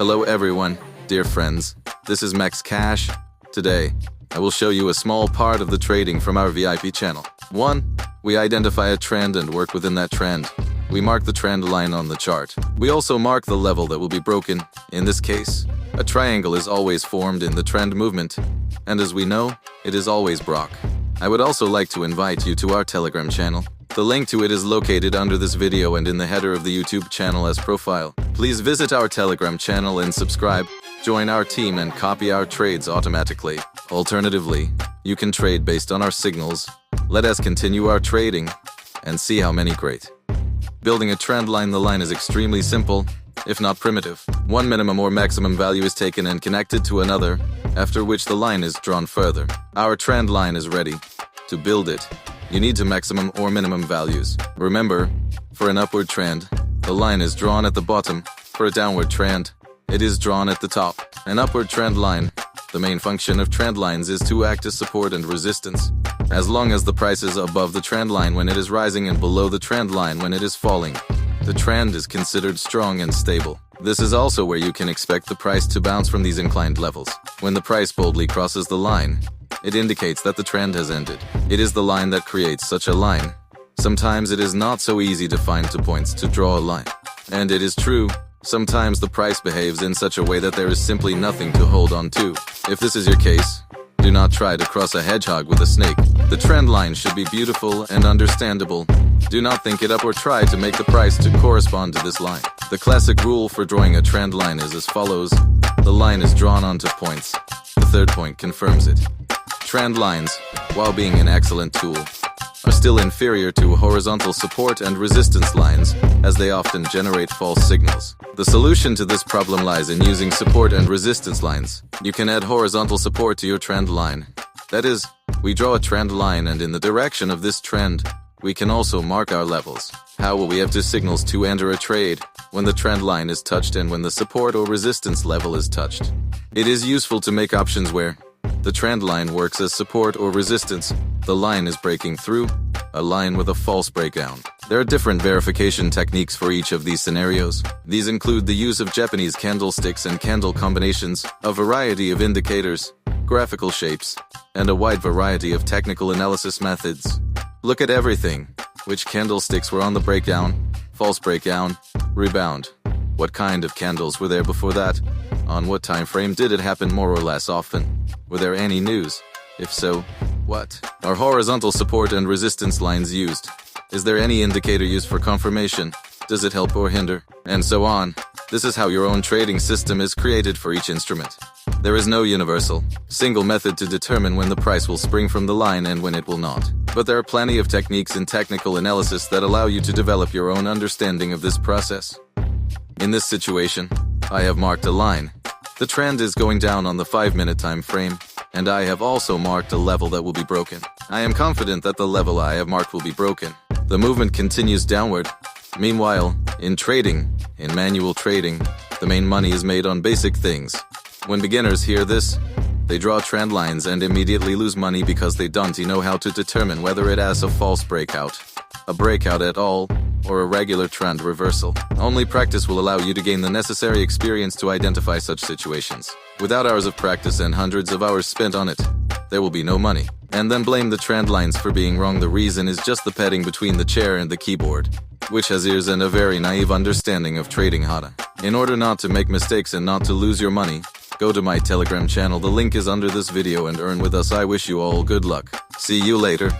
Hello everyone, dear friends. This is Max Cash. Today, I will show you a small part of the trading from our VIP channel. 1. We identify a trend and work within that trend. We mark the trend line on the chart. We also mark the level that will be broken. In this case, a triangle is always formed in the trend movement, and as we know, it is always Brock. I would also like to invite you to our Telegram channel. The link to it is located under this video and in the header of the YouTube channel as profile. Please visit our Telegram channel and subscribe. Join our team and copy our trades automatically. Alternatively, you can trade based on our signals. Let us continue our trading and see how many great. Building a trend line, the line is extremely simple, if not primitive. One minimum or maximum value is taken and connected to another, after which the line is drawn further. Our trend line is ready. To build it, you need to maximum or minimum values. Remember, for an upward trend, the line is drawn at the bottom. For a downward trend, it is drawn at the top. An upward trend line. The main function of trend lines is to act as support and resistance. As long as the price is above the trend line when it is rising and below the trend line when it is falling, the trend is considered strong and stable. This is also where you can expect the price to bounce from these inclined levels. When the price boldly crosses the line, it indicates that the trend has ended. It is the line that creates such a line. Sometimes it is not so easy to find 2 points to draw a line. And it is true, sometimes the price behaves in such a way that there is simply nothing to hold on to. If this is your case, do not try to cross a hedgehog with a snake. The trend line should be beautiful and understandable. Do not think it up or try to make the price to correspond to this line. The classic rule for drawing a trend line is as follows. The line is drawn onto points. The third point confirms it. Trend lines, while being an excellent tool, are still inferior to horizontal support and resistance lines, as they often generate false signals. The solution to this problem lies in using support and resistance lines. You can add horizontal support to your trend line. That is, we draw a trend line and in the direction of this trend, we can also mark our levels. How will we have 2 signals to enter a trade when the trend line is touched and when the support or resistance level is touched? It is useful to make options where the trend line works as support or resistance. The line is breaking through, a line with a false breakdown. There are different verification techniques for each of these scenarios. These include the use of Japanese candlesticks and candle combinations, a variety of indicators, graphical shapes, and a wide variety of technical analysis methods. Look at everything. Which candlesticks were on the breakdown, false breakdown, rebound? What kind of candles were there before that? On what time frame did it happen more or less often? Were there any news? If so, what? Are horizontal support and resistance lines used? Is there any indicator used for confirmation? Does it help or hinder? And so on. This is how your own trading system is created for each instrument. There is no universal, single method to determine when the price will spring from the line and when it will not. But there are plenty of techniques in technical analysis that allow you to develop your own understanding of this process. In this situation, I have marked a line. The trend is going down on the 5-minute time frame, and I have also marked a level that will be broken. I am confident that the level I have marked will be broken. The movement continues downward. Meanwhile, in trading, in manual trading, the main money is made on basic things. When beginners hear this, they draw trend lines and immediately lose money because they don't know how to determine whether it has a false breakout, a breakout at all, or a regular trend reversal. Only practice will allow you to gain the necessary experience to identify such situations. Without hours of practice and hundreds of hours spent on it, there will be no money. And then blame the trend lines for being wrong. The reason is just the padding between the chair and the keyboard, which has ears and a very naive understanding of trading hata. In order not to make mistakes and not to lose your money, go to my Telegram channel. The link is under this video and earn with us. I wish you all good luck. See you later.